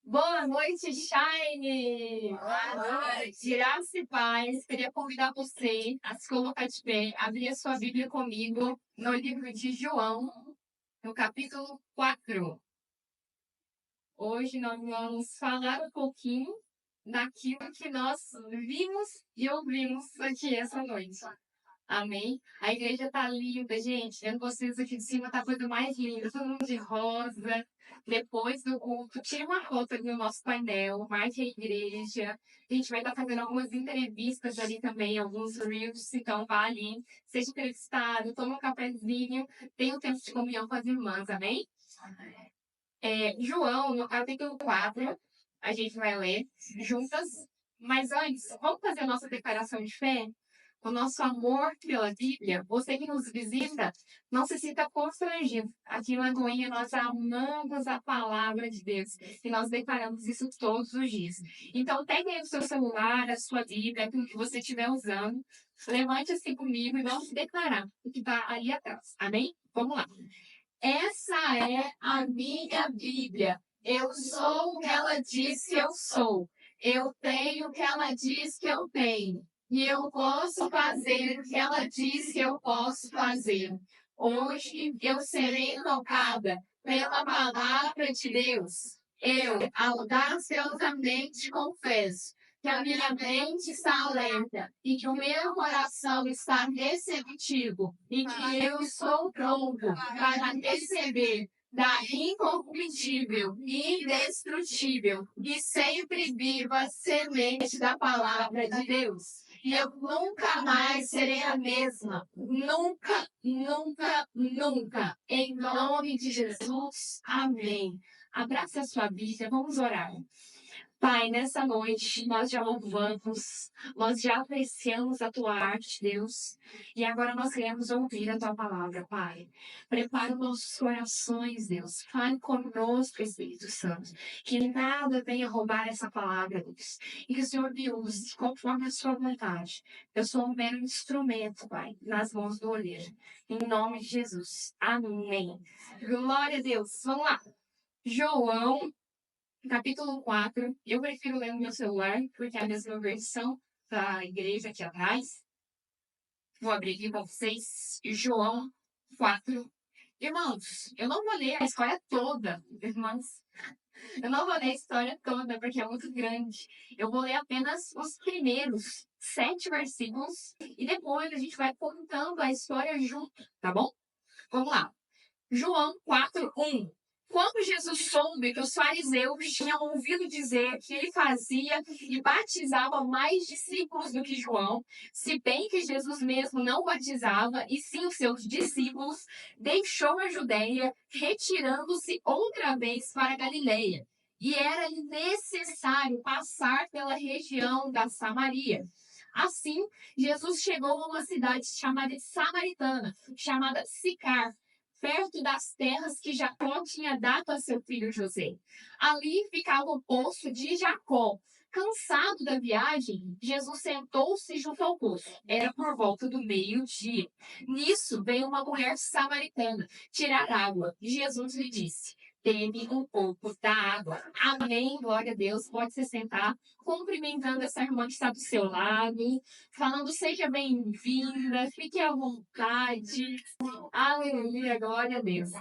Boa noite, Shine! Boa noite. Graça e paz. Queria convidar você a se colocar de pé, abrir a sua Bíblia comigo no livro de João, no capítulo 4. Hoje nós vamos falar um pouquinho daquilo que nós vimos e ouvimos aqui essa noite. Amém? A igreja tá linda, gente. Vendo vocês aqui de cima, tá a coisa mais linda. Todo mundo de rosa. Depois do culto, tira uma foto ali no nosso painel, marque a igreja. A gente vai estar fazendo algumas entrevistas ali também, alguns reels. Então, vá ali, seja entrevistado, toma um cafezinho, tenha um tempo de comunhão com as irmãs, amém? João, no capítulo 4, a gente vai ler juntas. Mas antes, vamos fazer a nossa declaração de fé? O nosso amor pela Bíblia, você que nos visita, não se sinta constrangido. Aqui em Lagoinha, nós amamos a palavra de Deus e nós declaramos isso todos os dias. Então, pegue aí o seu celular, a sua Bíblia, aquilo que você estiver usando, levante assim comigo e vamos declarar o que está ali atrás. Amém? Vamos lá. Essa é a minha Bíblia. Eu sou o que ela diz que eu sou. Eu tenho o que ela diz que eu tenho. E eu posso fazer o que ela diz que eu posso fazer. Hoje eu serei tocada pela palavra de Deus. Eu audaciosamente confesso que a minha mente está alerta e que o meu coração está receptivo e que eu estou pronto para receber da incorruptível, indestrutível e sempre viva semente da palavra de Deus. E eu nunca mais serei a mesma. Nunca, nunca, nunca. Em nome de Jesus. Amém. Abraça a sua Bíblia. Vamos orar. Pai, nessa noite nós já louvamos, nós já apreciamos a tua arte, Deus, e agora nós queremos ouvir a tua palavra, Pai. Prepara os nossos corações, Deus. Fale conosco, Espírito Santo, que nada venha roubar essa palavra, Deus, e que o Senhor me use conforme a sua vontade. Eu sou um mero instrumento, Pai, nas mãos do olheiro. Em nome de Jesus. Amém. Glória a Deus. Vamos lá. João capítulo 4, eu prefiro ler no meu celular, porque é a mesma versão da igreja aqui atrás. Vou abrir aqui para vocês. João 4. Irmãos, eu não vou ler a história toda, irmãos. Eu não vou ler a história toda, porque é muito grande. Eu vou ler apenas os primeiros 7 versículos e depois a gente vai contando a história junto, tá bom? Vamos lá. João 4:1. Quando Jesus soube que os fariseus tinham ouvido dizer que ele fazia e batizava mais discípulos do que João, se bem que Jesus mesmo não batizava, e sim os seus discípulos, deixou a Judéia, retirando-se outra vez para a Galileia. E era necessário passar pela região da Samaria. Assim, Jesus chegou a uma cidade chamada Samaritana, chamada Sicar, perto das terras que Jacó tinha dado a seu filho José. Ali ficava o poço de Jacó. Cansado da viagem, Jesus sentou-se junto ao poço. Era por volta do meio-dia. Nisso veio uma mulher samaritana tirar água. Jesus lhe disse: "Dê-me um pouco da água." Amém, glória a Deus. Pode se sentar, cumprimentando essa irmã que está do seu lado, falando: "Seja bem-vinda, fique à vontade." Aleluia, glória a Deus.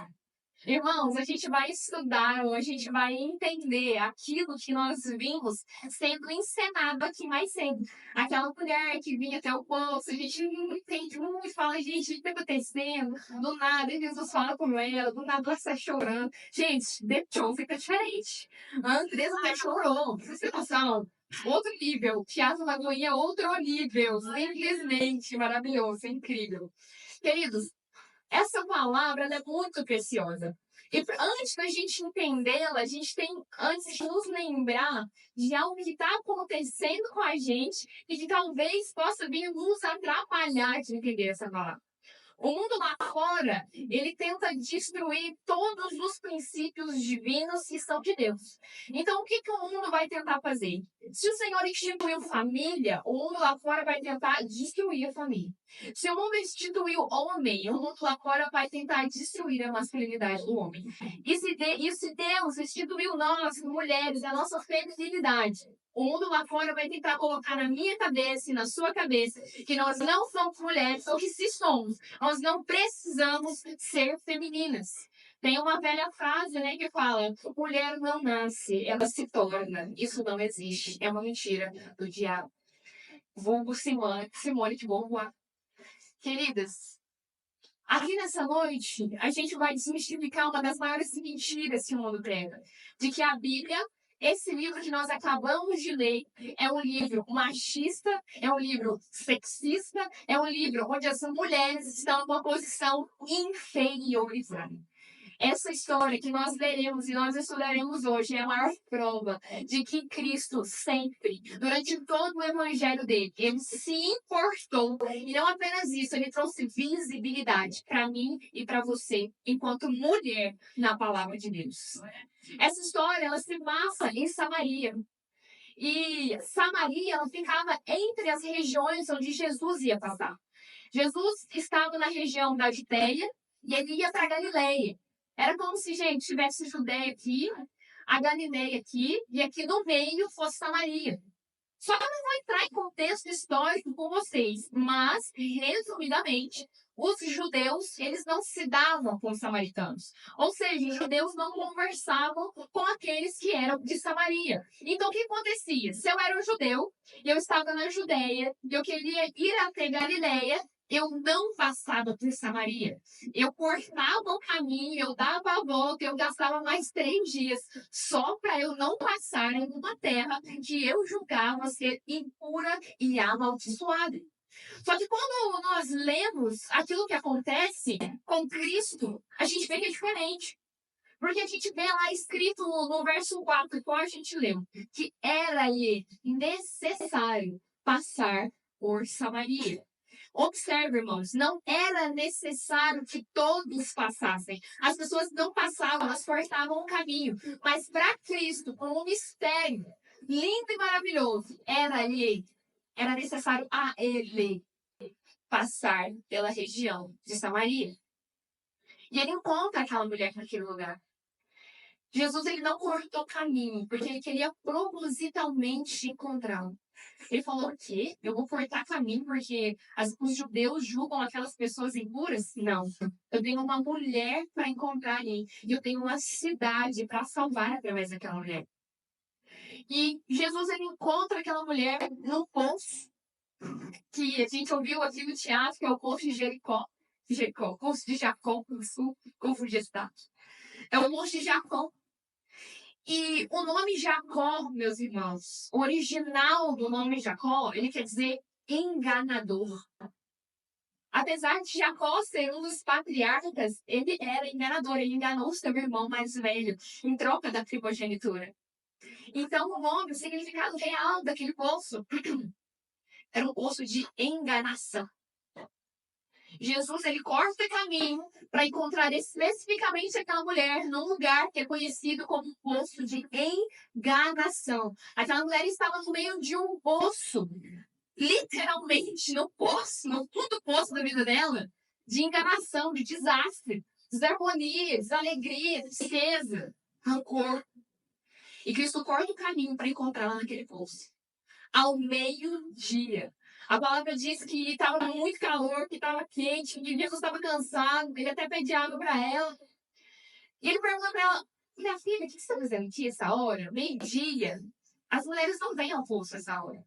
Irmãos, a gente vai estudar, a gente vai entender aquilo que nós vimos sendo encenado aqui mais cedo. Aquela mulher que vinha até o poço, a gente não entende muito, fala: "Gente, o que está acontecendo?" Do nada, Jesus fala com ela, do nada ela está chorando. Gente, The Show fica diferente. A Andressa até chorou, pra você ter noção. Outro nível, Teatro Lagoinha, outro nível, simplesmente maravilhoso, incrível. Queridos, essa palavra ela é muito preciosa. E antes da gente entendê-la, a gente tem antes de nos lembrar de algo que está acontecendo com a gente e que talvez possa vir nos atrapalhar de entender essa palavra. O mundo lá fora, ele tenta destruir todos os princípios divinos que são de Deus. Então, o que que o mundo vai tentar fazer? Se o Senhor instituiu família, o mundo lá fora vai tentar destruir a família. Se o mundo instituiu homem, o mundo lá fora vai tentar destruir a masculinidade do homem. E se Deus instituiu nós, mulheres, a nossa feminilidade, o mundo lá fora vai tentar colocar na minha cabeça e na sua cabeça que nós não somos mulheres, ou que se somos, nós não precisamos ser femininas. Tem uma velha frase, né, que fala: mulher não nasce, ela se torna. Isso não existe. É uma mentira do diabo. Vulgo Simone de Beauvoir. Queridas, aqui nessa noite, a gente vai desmistificar uma das maiores mentiras que o mundo prega. De que a Bíblia, esse livro que nós acabamos de ler, é um livro machista, é um livro sexista, é um livro onde as mulheres estão numa posição inferiorizada. Essa história que nós leremos e nós estudaremos hoje é a maior prova de que Cristo sempre, durante todo o evangelho dele, ele se importou. E não apenas isso, ele trouxe visibilidade para mim e para você, enquanto mulher, na palavra de Deus. Essa história, ela se passa em Samaria. E Samaria, ela ficava entre as regiões onde Jesus ia passar. Jesus estava na região da Judéia e ele ia para Galileia. Era como se, gente, tivesse Judéia aqui, a Galileia aqui, e aqui no meio fosse Samaria. Só que eu não vou entrar em contexto histórico com vocês, mas, resumidamente, os judeus, eles não se davam com os samaritanos. Ou seja, os judeus não conversavam com aqueles que eram de Samaria. Então, o que acontecia? Se eu era um judeu, e eu estava na Judéia, e eu queria ir até Galileia, eu não passava por Samaria. Eu cortava o caminho, eu dava a volta, eu gastava mais 3 dias só para eu não passar em uma terra que eu julgava ser impura e amaldiçoada. Só que quando nós lemos aquilo que acontece com Cristo, a gente vê que é diferente. Porque a gente vê lá escrito no verso 4, qual a gente leu, que era-lhe necessário passar por Samaria. Observe, irmãos, não era necessário que todos passassem. As pessoas não passavam, elas cortavam o caminho. Mas para Cristo, como um mistério lindo e maravilhoso, era necessário a ele passar pela região de Samaria. E ele encontra aquela mulher naquele lugar. Jesus, ele não cortou caminho, porque ele queria propositalmente encontrá-la. Ele falou: o quê? Eu vou cortar caminho porque os judeus julgam aquelas pessoas impuras? Não. Eu tenho uma mulher para encontrar ali. E eu tenho uma cidade para salvar através daquela mulher. E Jesus, ele encontra aquela mulher no poço, que a gente ouviu aqui no teatro, que é o poço de Jericó. Poço de Jacó, no sul, confundi a cidade. É o poço de Jacó. E o nome Jacó, meus irmãos, o original do nome Jacó, ele quer dizer enganador. Apesar de Jacó ser um dos patriarcas, ele era enganador, ele enganou seu irmão mais velho em troca da primogenitura. Então, o nome, o significado real daquele poço, era um poço de enganação. Jesus, ele corta caminho para encontrar especificamente aquela mulher num lugar que é conhecido como poço de enganação. Aquela mulher estava no meio de um poço, literalmente no poço, no fundo do poço da vida dela, de enganação, de desastre, desarmonia, desalegria, tristeza, rancor. E Cristo corta o caminho para encontrá-la naquele poço. Ao meio-dia. A palavra diz que estava muito calor, que estava quente, que Jesus estava cansado, ele até pede água para ela. E ele pergunta para ela: minha filha, o que você está fazendo aqui essa hora? Meio-dia. As mulheres não vêm ao poço essa hora.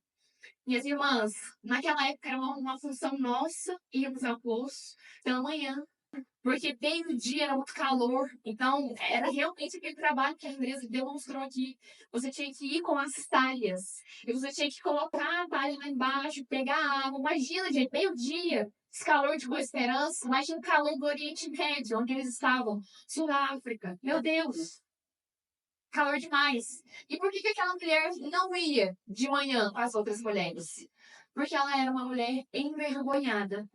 Minhas irmãs, naquela época era uma função nossa irmos ao poço pela manhã. Porque meio-dia era muito calor, então era realmente aquele trabalho que a Andresa demonstrou aqui. Você tinha que ir com as talhas, e você tinha que colocar a talha lá embaixo, pegar a água. Imagina, gente, meio-dia, esse calor de Boa Esperança, imagina o calor do Oriente Médio, onde eles estavam, Sul-África. Meu Deus, calor demais. E por que que aquela mulher não ia de manhã com as outras mulheres? Porque ela era uma mulher envergonhada.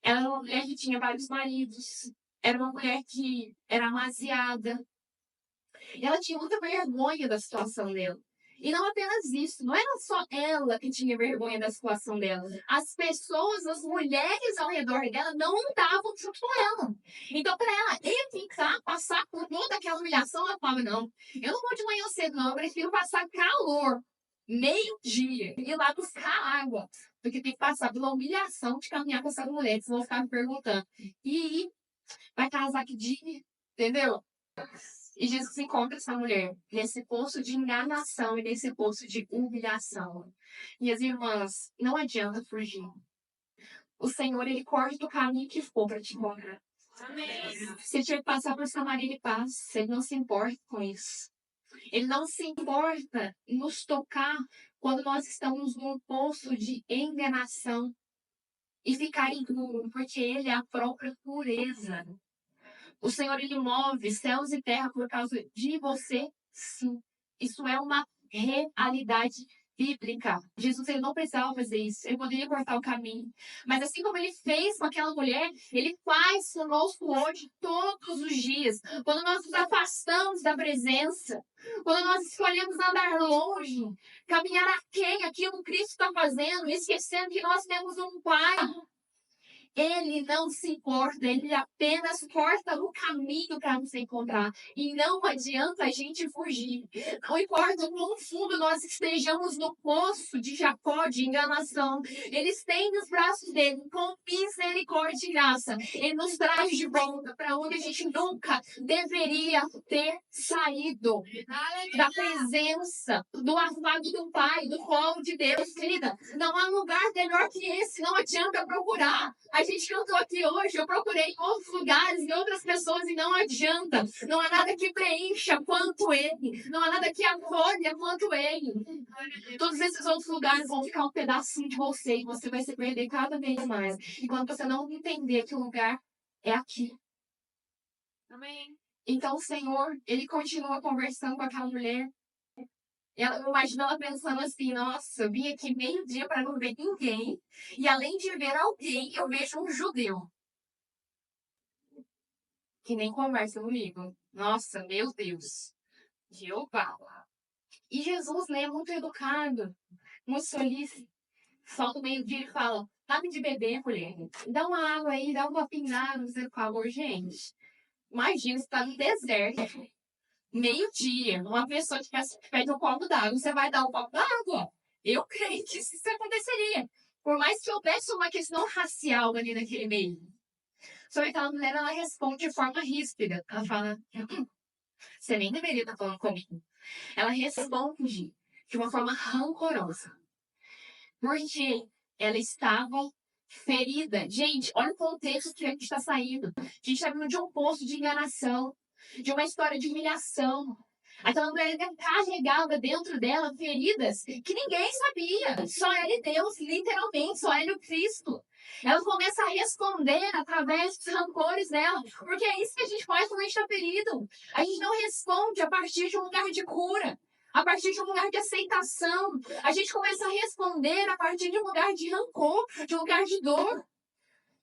Ela era uma mulher que tinha vários maridos. Era uma mulher que era amaziada. E ela tinha muita vergonha da situação dela. E não apenas isso, não era só ela que tinha vergonha da situação dela. As pessoas, as mulheres ao redor dela não estavam junto com ela. Então, para ela evitar passar por toda aquela humilhação, ela falava: não, eu não vou de manhã cedo, não, eu prefiro passar calor, meio-dia, ir lá buscar água, do que ter que passar pela humilhação de caminhar com essas mulheres. Vão ficar me perguntando: e vai casar que dia? Entendeu? E Jesus encontra essa mulher nesse poço de enganação e nesse poço de humilhação. Minhas irmãs, não adianta fugir. O Senhor, Ele corta o caminho que for para te encontrar. Se tiver que passar por Samaria, Ele passa. Ele não se importa com isso. Ele não se importa em nos tocar quando nós estamos num poço de enganação e ficar impuro, porque Ele é a própria pureza. O Senhor, Ele move céus e terra por causa de você, sim. Isso é uma realidade bíblica. Jesus, Ele não precisava fazer isso. Ele poderia cortar o caminho. Mas assim como Ele fez com aquela mulher, Ele faz conosco hoje, todos os dias. Quando nós nos afastamos da presença, quando nós escolhemos andar longe, caminhar aquém aquilo que Cristo está fazendo, esquecendo que nós temos um Pai. Ele não se importa, ele apenas corta o caminho para nos encontrar. E não adianta a gente fugir. Não importa o quão fundo nós estejamos no poço de Jacó, de enganação. Ele estende os braços dele com misericórdia e graça. Ele nos traz de volta para onde a gente nunca deveria ter saído. Da presença, do afago do Pai, do colo de Deus. Querida, não há lugar melhor que esse. Não adianta procurar. A gente cantou aqui hoje, eu procurei em outros lugares, em outras pessoas, e não adianta. Não há nada que preencha quanto Ele. Não há nada que acolha quanto Ele. Todos esses outros lugares vão ficar um pedacinho de você, e você vai se perder cada vez mais. Enquanto você não entender que o lugar é aqui. Amém. Então o Senhor, Ele continua conversando com aquela mulher. Eu imagino ela pensando assim: nossa, eu vim aqui meio-dia para não ver ninguém, e além de ver alguém, eu vejo um judeu que nem conversa comigo. Nossa, meu Deus, Jeová. E Jesus, né, muito educado, muito solícito, solta o meio-dia e fala: dá-me de beber, mulher, dá uma água aí, dá uma pingada, por favor, gente. Imagina, você tá no deserto, meio-dia, uma pessoa que pede um copo d'água, você vai dar um copo d'água? Eu creio que isso aconteceria. Por mais que houvesse uma questão racial ali naquele meio. Só que aquela mulher, ela responde de forma ríspida. Ela fala: você nem deveria estar falando comigo. Ela responde de uma forma rancorosa. Porque ela estava ferida. Gente, olha o contexto que a gente está saindo. A gente está vindo de um poço de enganação, de uma história de humilhação. Aquela mulher carregava dentro dela feridas que ninguém sabia. Só ela e Deus, literalmente, só ela e o Cristo. Ela começa a responder através dos rancores dela. Porque é isso que a gente faz quando a gente está ferido. A gente não responde a partir de um lugar de cura. A partir de um lugar de aceitação. A gente começa a responder a partir de um lugar de rancor, de um lugar de dor,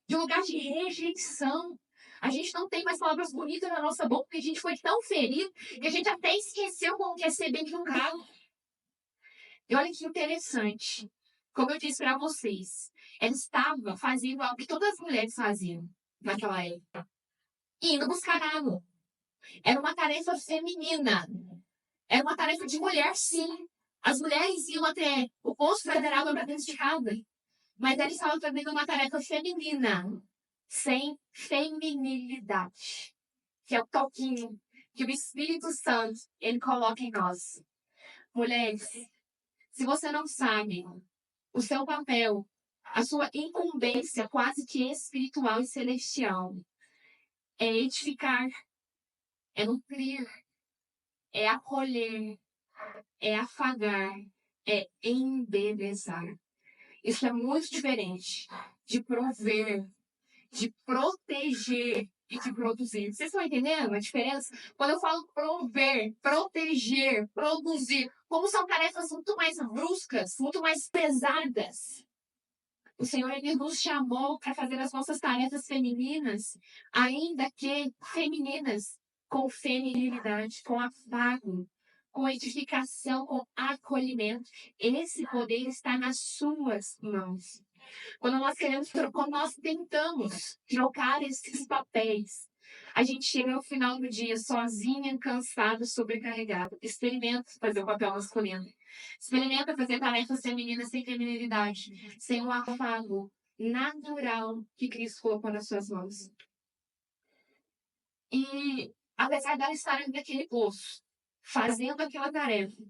de um lugar de rejeição. A gente não tem mais palavras bonitas na nossa boca, porque a gente foi tão ferido que a gente até esqueceu como quer ser bem educado. E olha que interessante. Como eu disse para vocês, ela estava fazendo algo que todas as mulheres faziam naquela época. Indo buscar água. Era uma tarefa feminina. Era uma tarefa de mulher, sim. As mulheres iam até o poço para dar água para dentro de casa. Mas ela estava fazendo uma tarefa feminina. Sem feminilidade. Que é o toquinho que o Espírito Santo, ele coloca em nós. Mulheres, se você não sabe o seu papel, a sua incumbência quase que espiritual e celestial, é edificar, é nutrir, é acolher, é afagar, é embelezar. Isso é muito diferente de prover, de proteger e de produzir. Vocês estão entendendo a diferença? Quando eu falo prover, proteger, produzir, como são tarefas muito mais bruscas, muito mais pesadas. O Senhor, Ele nos chamou para fazer as nossas tarefas femininas, ainda que femininas, com feminilidade, com afago, com edificação, com acolhimento. Esse poder está nas suas mãos. Quando nós tentamos trocar esses papéis, a gente chega ao final do dia sozinha, cansado, sobrecarregado. Experimenta fazer o papel masculino. Experimenta fazer tarefas femininas sem feminilidade, sem o afago natural que Cristo colocou nas suas mãos. E, apesar dela estar naquele poço, fazendo aquela tarefa,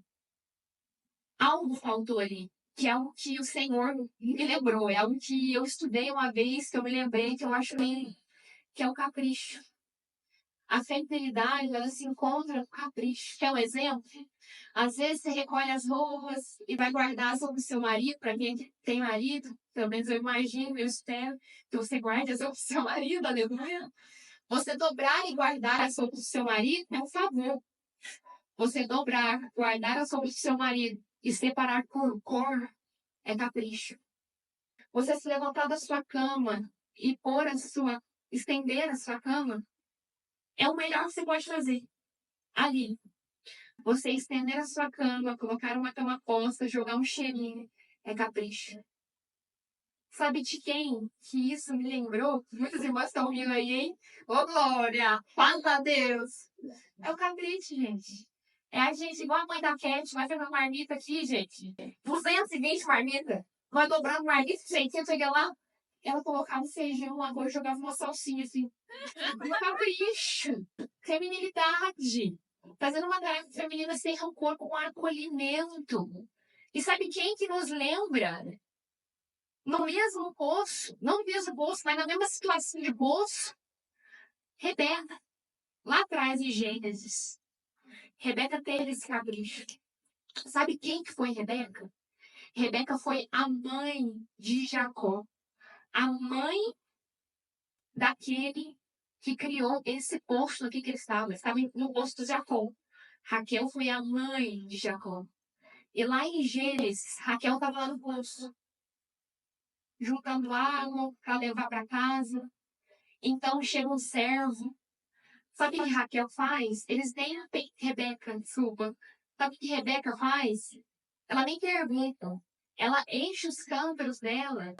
algo faltou ali, que é algo que o Senhor me lembrou, é algo que eu estudei uma vez, que eu me lembrei, que eu acho que é o capricho. A feminilidade, ela se encontra no capricho. Quer um exemplo? Às vezes você recolhe as roupas e vai guardar sobre o seu marido, para quem tem marido, pelo menos eu imagino, eu espero que você guarde as roupas do seu marido, aleluia. Você dobrar e guardar as roupas do seu marido é um favor. Você dobrar, guardar as roupas do seu marido e separar por cor é capricho. Você se levantar da sua cama e estender a sua cama é o melhor que você pode fazer. Ali. Você estender a sua cama, colocar uma cama posta, jogar um cheirinho, é capricho. Sabe de quem que isso me lembrou? Muitas irmãs estão rindo aí, hein? Ô, Glória! Fala a Deus! É o capricho, gente. É a gente, igual a mãe da Cat, vai fazer uma marmita aqui, gente. 220 marmita. Vai dobrando marmita, gente. Você chega lá, ela colocava um feijão, um arroz, jogava uma salsinha, assim. Capricho. Feminilidade. Fazendo uma tarefa feminina sem rancor, com acolhimento. E sabe quem que nos lembra? No mesmo poço, não no mesmo poço, mas na mesma situação de poço, Rebeca, lá atrás em Gênesis. Rebeca teve esse capricho. Sabe quem que foi Rebeca? Rebeca foi a mãe de Jacó. A mãe daquele que criou esse poço aqui que ele estava. Ele estava no poço de Jacó. Raquel foi a mãe de Jacó. E lá em Gênesis, Raquel estava lá no poço, juntando água para levar para casa. Então chega um servo. Sabe o que Raquel faz? Eles nem Rebeca, desculpa. Sabe o que Rebeca faz? Ela nem pergunta. Ela enche os cântaros dela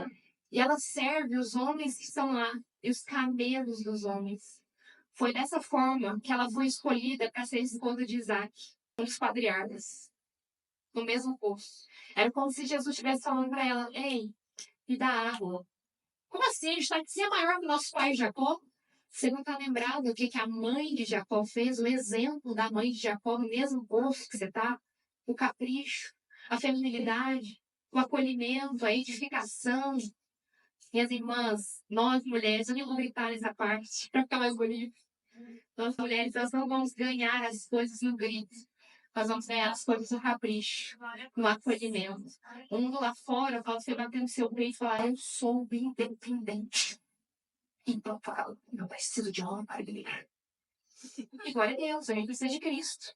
e ela serve os homens que estão lá e os camelos dos homens. Foi dessa forma que ela foi escolhida para ser esposa de Isaac, um dos patriarcas, no mesmo poço. Era como se Jesus estivesse falando para ela: ei, me dá água. Como assim? A gente está aqui, é maior que o nosso pai Jacó? Você não está lembrado o que a mãe de Jacó fez? O exemplo da mãe de Jacó no mesmo poço que você está? O capricho, a feminilidade, o acolhimento, a edificação. Minhas irmãs, nós mulheres, eu nem vou gritar nessa parte para ficar mais bonito. Nós mulheres, nós não vamos ganhar as coisas no grito. Nós vamos ganhar as coisas no capricho, no acolhimento. O mundo lá fora fala você batendo seu peito e falar: eu sou independente. Então fala: não preciso de homem para brilhar. E glória a Deus, a gente precisa de Cristo.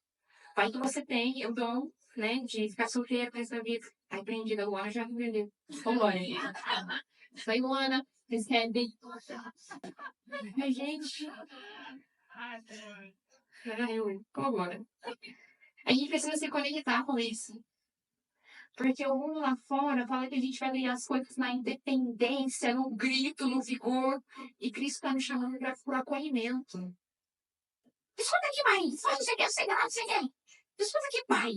Pai que você tem o dom, né, de ficar solteira para essa vida. Aí aprendida, Luana já entendeu. Ô, glória. Isso aí, Luana, recebe. A gente. Como agora? A gente precisa se conectar com isso. Porque o mundo lá fora fala que a gente vai ganhar as coisas na independência, no grito, no vigor. E Cristo está nos chamando para o acolhimento. Escuta aqui, pai. Fala, você quer, você quer, você quer. Escuta aqui, pai.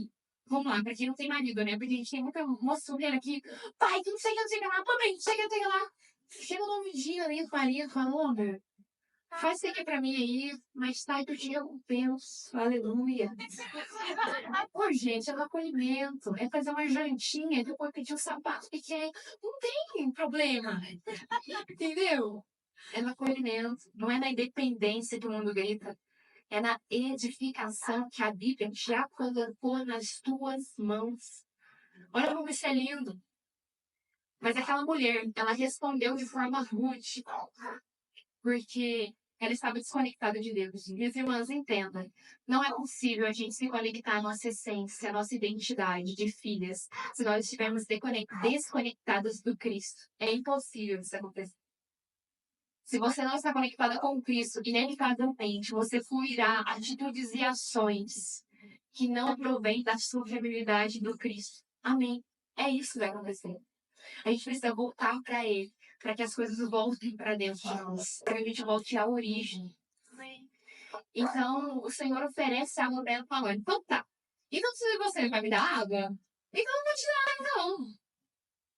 Vamos lá, pra quem não tem marido, né? Porque a gente tem muita moça solteira aqui. Pai, que não sei o que, não sei o que lá. Também, não sei o que, não sei o que lá. Chega um novo dia ali, o marido falou, amor, faz isso aqui pra mim aí, mais tarde o dia eu penso. Aleluia. Pô, gente, é no acolhimento. É fazer uma jantinha, depois pedir um sapato pequeno. Não tem problema. Entendeu? É no acolhimento. Não é na independência que o mundo grita. É na edificação que a Bíblia já colocou nas tuas mãos. Olha como isso é lindo. Mas aquela mulher, ela respondeu de forma rude. Porque ela estava desconectada de Deus. Minhas irmãs, entendam. Não é possível a gente se conectar à nossa essência, à nossa identidade de filhas, se nós estivermos desconectadas do Cristo. É impossível isso acontecer. Se você não está conectada com Cristo, inevitavelmente você fluirá atitudes e ações que não provém da sustentabilidade do Cristo. Amém. É isso que vai acontecer. A gente precisa voltar para Ele, para que as coisas voltem para dentro de nós, para que a gente volte à origem. Então, o Senhor oferece água para ela falando, então tá. Então, se você vai me dar água, então eu não vou te dar água, não.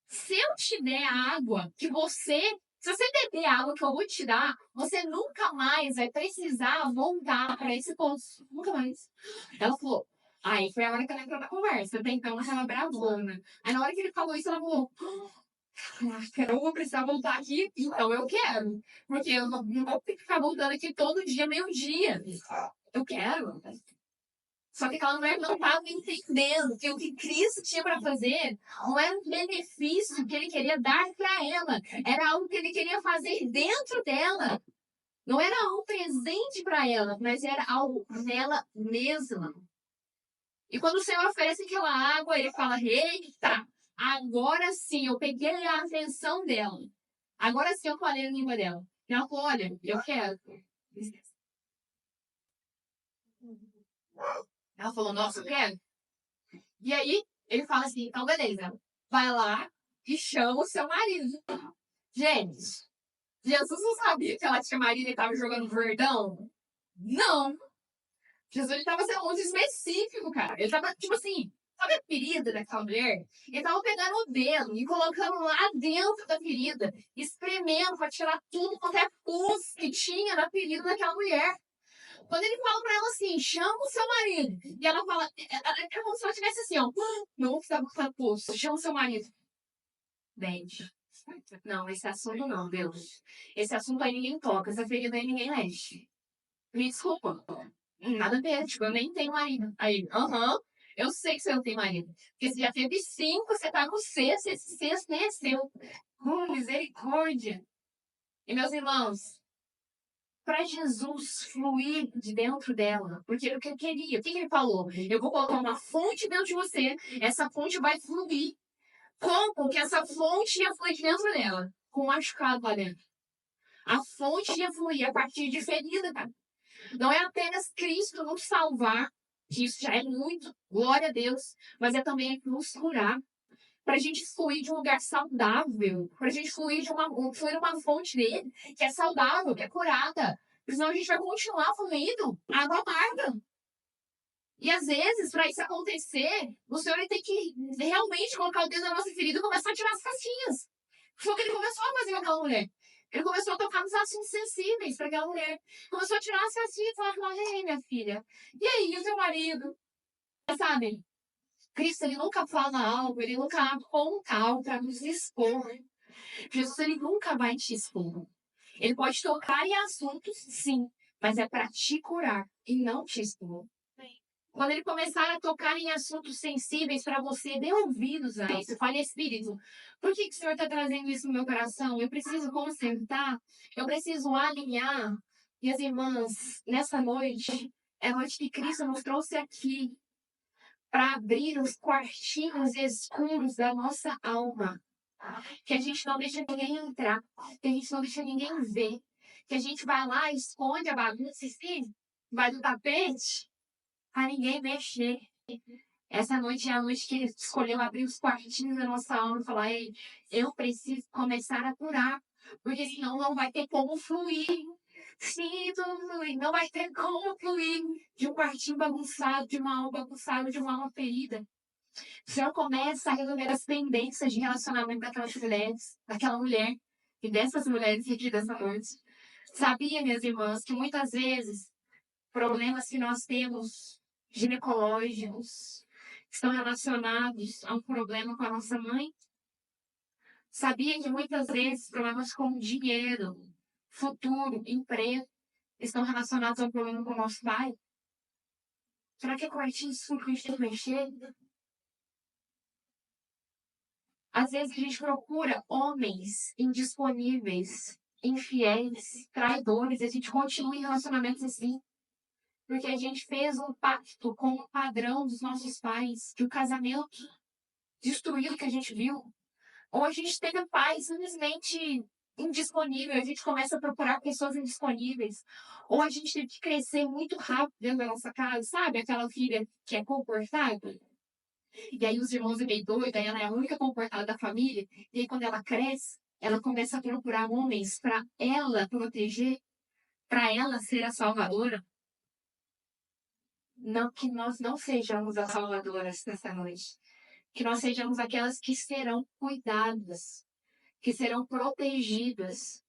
Se eu te der a água que você... Se você beber a água que eu vou te dar, você nunca mais vai precisar voltar para esse poço. Nunca mais. Ela falou. Aí foi a hora que ela entrou na conversa. Até então ela tava bravona. Aí na hora que ele falou isso, ela falou: eu não vou precisar voltar aqui, então eu quero. Porque eu não vou ter que ficar voltando aqui todo dia, meio-dia. Eu quero. Só que aquela mulher não estava entendendo que o que Cristo tinha para fazer não era um benefício que ele queria dar para ela, era algo que ele queria fazer dentro dela. Não era um presente para ela, mas era algo nela mesma. E quando o Senhor oferece aquela água, ele fala: eita, agora sim, eu peguei a atenção dela. Agora sim eu falei a língua dela. E ela falou: olha, eu quero. Ela falou: nossa, eu quero. E aí, ele fala assim, então beleza, vai lá e chama o seu marido. Gente, Jesus não sabia que ela tinha marido e estava jogando verdão? Não. Jesus estava sendo muito específico, cara. Ele estava, tipo assim, sabe a ferida daquela mulher? Ele estava pegando o dedo e colocando lá dentro da ferida, espremendo para tirar tudo quanto é pus que tinha na ferida daquela mulher. Quando ele fala pra ela assim, chama o seu marido. E ela fala, é como se ela tivesse assim, ó. Não, você tá botando pulso, chama o seu marido. Bente. Não, esse assunto não, Deus. Esse assunto aí ninguém toca, essa ferida aí ninguém mexe. Me desculpa. Nada a ver, tipo, eu nem tenho marido. Aí, eu sei que você não tem marido. Porque você já teve 5, você tá no sexto, esse sexto nem é seu. Misericórdia. E meus irmãos, para Jesus fluir de dentro dela. Porque o que ele queria, o que ele falou? Eu vou colocar uma fonte dentro de você, essa fonte vai fluir. Como que essa fonte ia fluir de dentro dela? Com um machucado lá dentro. A fonte ia fluir a partir de ferida, cara. Não é apenas Cristo nos salvar, que isso já é muito, glória a Deus, mas é também nos curar. Para a gente fluir de um lugar saudável, para a gente fluir de fluir uma fonte dele que é saudável, que é curada. Senão a gente vai continuar fluindo água amarga. E às vezes, para isso acontecer, o Senhor tem que realmente colocar o dedo na nossa ferida e começar a tirar as casquinhas. Foi o que ele começou a fazer com aquela mulher. Ele começou a tocar nos assuntos sensíveis para aquela mulher. Começou a tirar as casquinhas e falar: ei, minha filha, e aí, o teu marido? Sabe? Cristo, ele nunca fala algo, ele nunca aponta algo para nos expor. Jesus, ele nunca vai te expor. Ele pode tocar em assuntos, sim, mas é para te curar e não te expor. Quando ele começar a tocar em assuntos sensíveis para você, dê ouvidos a isso. Fale, Espírito, por que o Senhor está trazendo isso no meu coração? Eu preciso consertar, eu preciso alinhar. Minhas irmãs, nessa noite, é a noite que Cristo nos trouxe aqui para abrir os quartinhos escuros da nossa alma. Que a gente não deixa ninguém entrar, que a gente não deixa ninguém ver, que a gente vai lá, esconde a bagunça, assim, vai do tapete, para ninguém mexer. Essa noite é a noite que ele escolheu abrir os quartinhos da nossa alma e falar: ei, eu preciso começar a curar, porque senão não vai ter como fluir. Sim, tudo fluir. Não vai ter como fluir de um quartinho bagunçado, de uma alma bagunçada, de uma alma ferida. O Senhor começa a resolver as pendências de relacionamento daquelas mulheres, daquela mulher e dessas mulheres aqui dessa noite. Sabia, minhas irmãs, que muitas vezes problemas que nós temos ginecológicos estão relacionados a um problema com a nossa mãe? Sabia que muitas vezes problemas com dinheiro, futuro, emprego estão relacionados a um problema com o nosso pai? Será que é quartinho escuro que a gente tem que mexer? Às vezes a gente procura homens indisponíveis infiéis, traidores, e a gente continua em relacionamentos assim. Porque a gente fez um pacto com o padrão dos nossos pais, que o casamento destruiu o que a gente viu. Ou a gente teve pai simplesmente indisponível, a gente começa a procurar pessoas indisponíveis. Ou a gente teve que crescer muito rápido dentro da nossa casa, sabe? Aquela filha que é comportada. E aí os irmãos é meio doida, ela é a única comportada da família. E aí quando ela cresce, ela começa a procurar homens para ela proteger, para ela ser a salvadora. Não que nós não sejamos as salvadoras dessa noite. Que nós sejamos aquelas que serão cuidadas, que serão protegidas.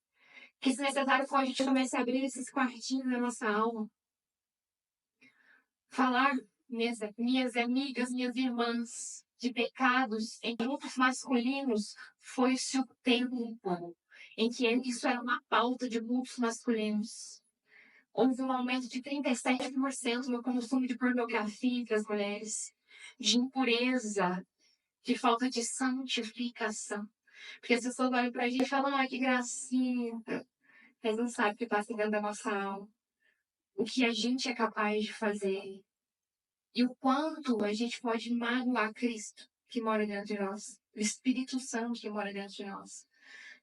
Que se necessário for, a gente comece a abrir esses quartinhos da nossa alma. Falar, minhas amigas, minhas irmãs, de pecados em grupos masculinos, foi-se o tempo em que isso era uma pauta de grupos masculinos. Houve um aumento de 37% no consumo de pornografia entre as mulheres, de impureza, de falta de santificação. Porque as pessoas olham pra gente e falam, ai, que gracinha. Mas não sabem o que passa dentro da nossa alma. O que a gente é capaz de fazer. E o quanto a gente pode magoar Cristo que mora dentro de nós. O Espírito Santo que mora dentro de nós.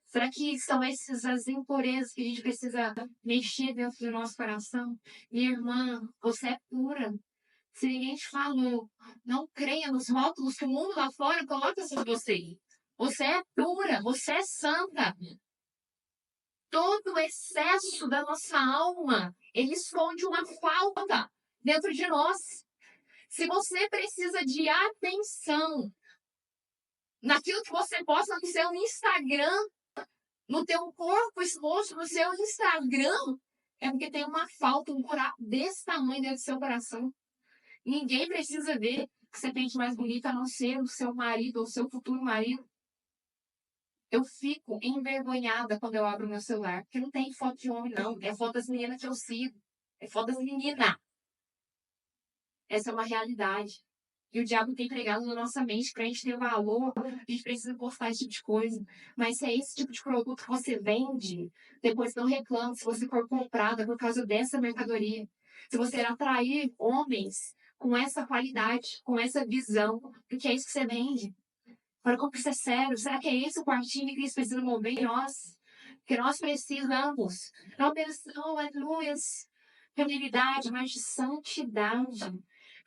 Será que são essas as impurezas que a gente precisa mexer dentro do nosso coração? Minha irmã, você é pura. Se ninguém te falou, não creia nos rótulos que o mundo lá fora coloca sobre você. Você é pura, você é santa. Todo o excesso da nossa alma, ele esconde uma falta dentro de nós. Se você precisa de atenção naquilo que você posta no seu Instagram, no teu corpo exposto no seu Instagram, é porque tem uma falta, um buraco desse tamanho dentro do seu coração. Ninguém precisa ver que você tem de mais bonita a não ser o seu marido ou o seu futuro marido. Eu fico envergonhada quando eu abro meu celular, porque não tem foto de homem, não. É foto das meninas que eu sigo. É foto das meninas. Essa é uma realidade. E o diabo tem pregado na nossa mente para a gente ter valor, a gente precisa postar esse tipo de coisa. Mas se é esse tipo de produto que você vende, depois não reclame se você for comprada por causa dessa mercadoria. Se você atrair homens com essa qualidade, com essa visão, porque é isso que você vende. Agora, como isso é sério? Será que é esse o quartinho que Cristo precisa mover em nós? Que nós precisamos, não apenas, oh, aleluia, feminilidade, mas de santidade.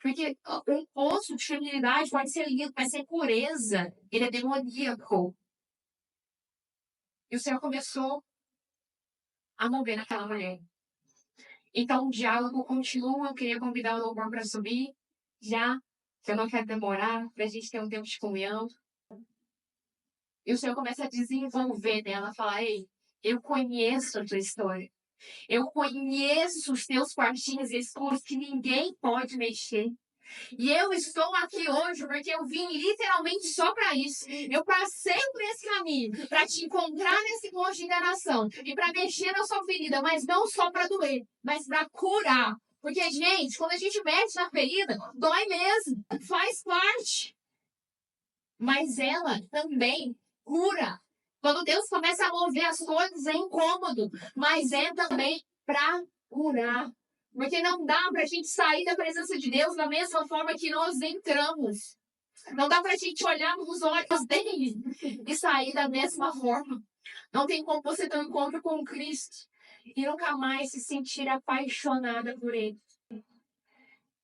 Porque o poço de feminilidade pode ser lindo, mas sem pureza, ele é demoníaco. E o Senhor começou a mover naquela mulher. Então o diálogo continua. Eu queria convidar o louvor para subir, já, que eu não quero demorar, para a gente ter um tempo de comunhão. E o Senhor começa a desenvolver nela, falar, ei, eu conheço a tua história. Eu conheço os teus quartinhos escuros que ninguém pode mexer. E eu estou aqui hoje porque eu vim literalmente só para isso. Eu passei por esse caminho para te encontrar nesse monte de enganação e para mexer na sua ferida, mas não só para doer, mas para curar. Porque, gente, quando a gente mexe na ferida, dói mesmo, faz parte. Mas ela também cura. Quando Deus começa a mover as coisas, é incômodo, mas é também para curar. Porque não dá para a gente sair da presença de Deus da mesma forma que nós entramos. Não dá para a gente olhar nos olhos dele e sair da mesma forma. Não tem como você ter um encontro com Cristo e nunca mais se sentir apaixonada por ele.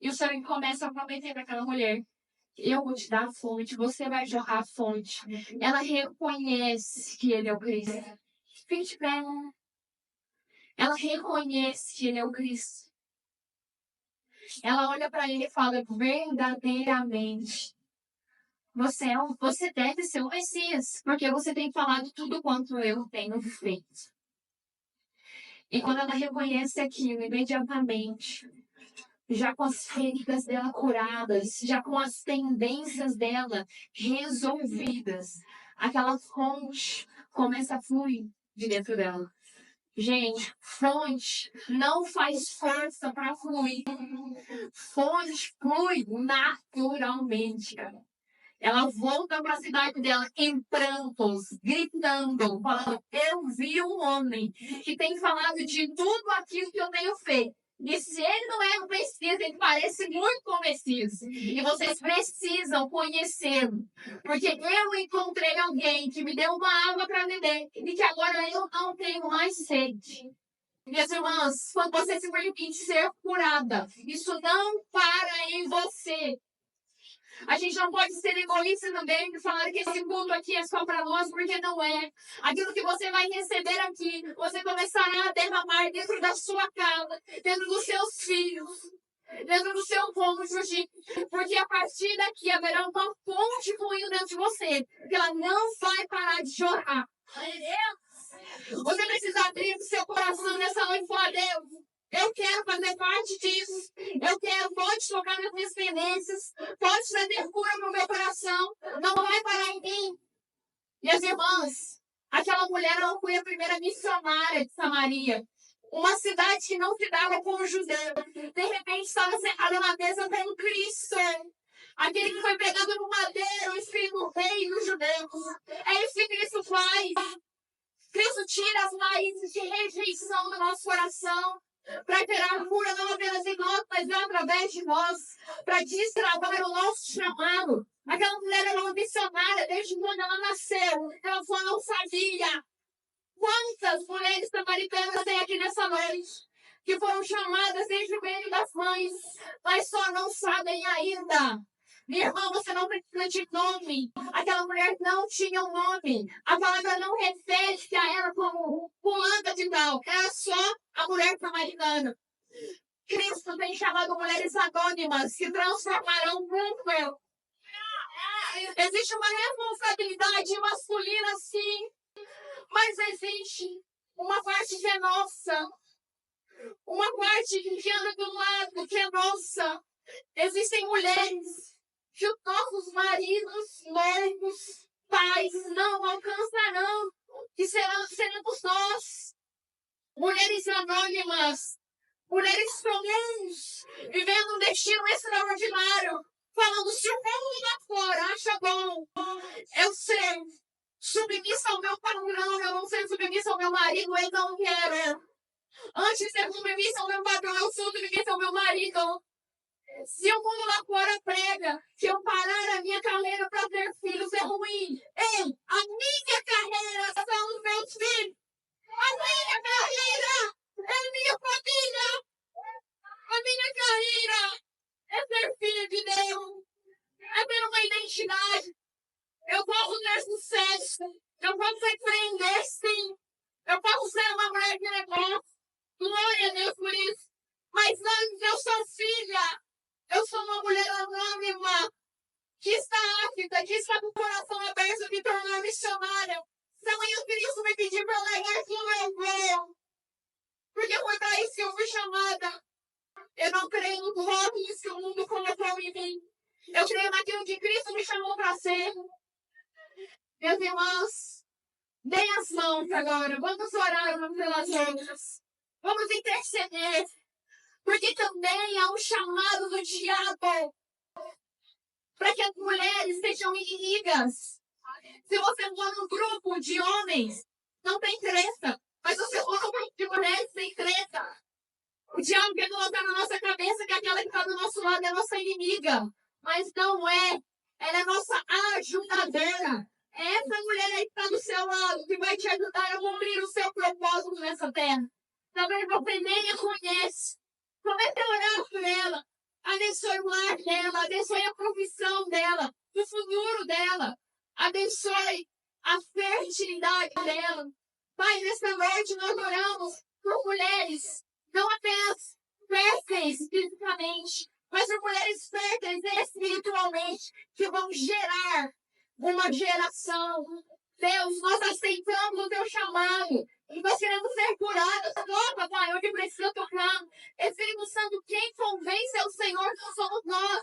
E o Senhor começa a prometer para aquela mulher: eu vou te dar a fonte, você vai jorrar a fonte. Ela reconhece que ele é o Cristo. Fique de pé. Ela reconhece que ele é o Cristo. Ela olha para ele e fala: verdadeiramente, você deve ser o Messias, porque você tem falado tudo quanto eu tenho feito. E quando ela reconhece aquilo, imediatamente, já com as feridas dela curadas, já com as tendências dela resolvidas, aquela fonte começa a fluir de dentro dela. Gente, fonte não faz força para fluir. Fonte flui naturalmente, cara. Ela volta para a cidade dela em prantos, gritando, falando: eu vi um homem que tem falado de tudo aquilo que eu tenho feito. E se ele não é o Messias, ele parece muito com o Messias. E vocês precisam conhecê-lo. Porque eu encontrei alguém que me deu uma água para beber. E que agora eu não tenho mais sede. Minhas irmãs, quando você se permite ser curada, isso não para em você. A gente não pode ser egoísta também e falar que esse culto aqui é só para nós, porque não é. Aquilo que você vai receber aqui, você começará a derramar dentro da sua casa, dentro dos seus filhos, dentro do seu cônjuge, porque a partir daqui haverá uma fonte fluindo dentro de você, que ela não vai parar de chorar. Você precisa abrir o seu coração nessa noite e falar: Deus, eu quero fazer parte disso. Eu quero, pode tocar nas minhas pendências, pode trazer cura no meu coração. Não vai parar em mim. Minhas irmãs, aquela mulher, ela foi a primeira missionária de Samaria. Uma cidade que não se dava com o judeu. De repente, estava sentada na mesa com Cristo. Aquele que foi pegado no madeiro, o Espírito do Rei dos judeus. É isso que Cristo faz. Cristo tira as raízes de rejeição do nosso coração para gerar cura não apenas em nós, mas através de nós, para destravar o nosso chamado. Aquela mulher era uma missionária desde quando ela nasceu. Ela só não sabia. Quantas mulheres samaritanas tem aqui nessa noite que foram chamadas desde o meio das mães, mas só não sabem ainda. Minha irmã, você não precisa de nome. Aquela mulher não tinha um nome. A palavra não refere-se a ela como fulana de tal. Era só a mulher samaritana. Cristo tem chamado mulheres anônimas que transformarão o mundo. Existe uma responsabilidade masculina, sim, mas existe uma parte que é nossa. Uma parte que anda do lado, que é nossa. Existem mulheres que os nossos maridos, noivos, pais não alcançarão, que seremos nós. Mulheres anônimas, mulheres comuns, vivendo um destino extraordinário, falando: se o mundo lá fora acha bom, eu ser submissa ao meu padrão, eu não ser submissa ao meu marido, eu não quero. Antes de ser submissa ao meu padrão, eu sou submissa ao meu marido. Se o mundo lá fora prega que eu parar a minha carreira para ter filhos é ruim. Ei, a minha carreira são os meus filhos. A minha carreira é a minha família. A minha carreira é ser filho de Deus. É ter uma identidade. Eu posso ter sucesso. Eu posso empreender, sim. Eu posso ser uma mulher de negócio. Glória a Deus por isso. Mas antes eu sou filha. Eu sou uma mulher anônima que está áfrica, que está com o coração aberto de tornar missionária. Se amanhã Cristo me pedir para largar tudo, eu vou. Porque foi para isso que eu fui chamada. Eu não creio no rótulos que o mundo colocou em mim. Eu creio naquilo que Cristo me chamou para ser. Meus irmãos, deem as mãos agora. Vamos orar umas pelas outras. Vamos interceder. Porque também há um chamado do diabo para que as mulheres sejam inimigas. Se você for num grupo de homens, não tem treta. Mas se você for num grupo de mulheres, tem treta. O diabo quer colocar na nossa cabeça que aquela que está do nosso lado é a nossa inimiga. Mas não é. Ela é nossa ajudadora. É essa mulher aí que está do seu lado que vai te ajudar a cumprir o seu propósito nessa terra. Talvez você nem a conhece. Comece a orar por ela. Abençoe o lar dela. Abençoe a profissão dela. O futuro dela. Abençoe a fertilidade dela. Pai, nesta noite nós oramos por mulheres, não apenas férteis fisicamente, mas por mulheres férteis espiritualmente, que vão gerar uma geração. Deus, nós aceitamos o teu chamado. E nós queremos ser curados. Toca, Pai, onde precisa tocar. Espírito Santo, quem convence é o Senhor, não somos nós.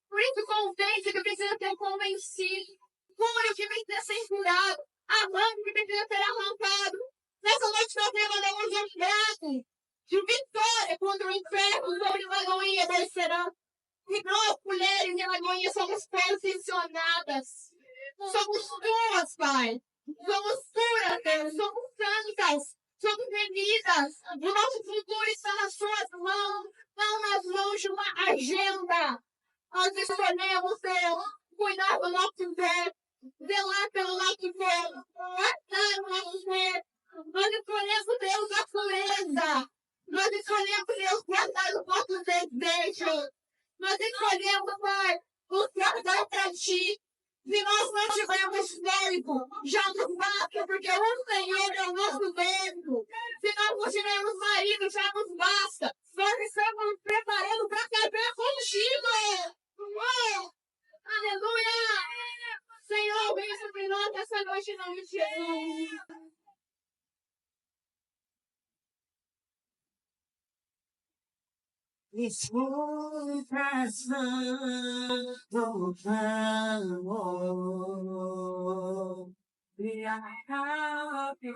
Por isso, convence que precisa ser convencido. Cura o que precisa ser curado. Arranque o que precisa ser arrancado. Nessa noite nós levantamos um braço de vitória contra o inferno sobre Lagoinha descerá. E nós, mulheres de Lagoinha, somos posicionadas apaixonadas. Somos tuas, Pai. Somos puras, Deus. Somos santas. Somos remidas. O nosso futuro está nas suas mãos, não nas mãos de uma agenda. Nós escolhemos, Deus, cuidar do nosso ser, zelar pelo nosso ser, guardar o nosso ser. Nós escolhemos, Deus, a pureza. Nós escolhemos, Deus, guardar os nossos desejos. Nós escolhemos, Pai, o guardar para ti. Se nós não tivermos médico, já nos basta, porque o Senhor é o nosso médico. Se nós não tivermos marido, já nos basta. Nós estamos nos preparando para caber contigo. Oh, aleluia! Senhor, vem sobre nós essa noite em nome de Jesus. It's more personal, we are happy.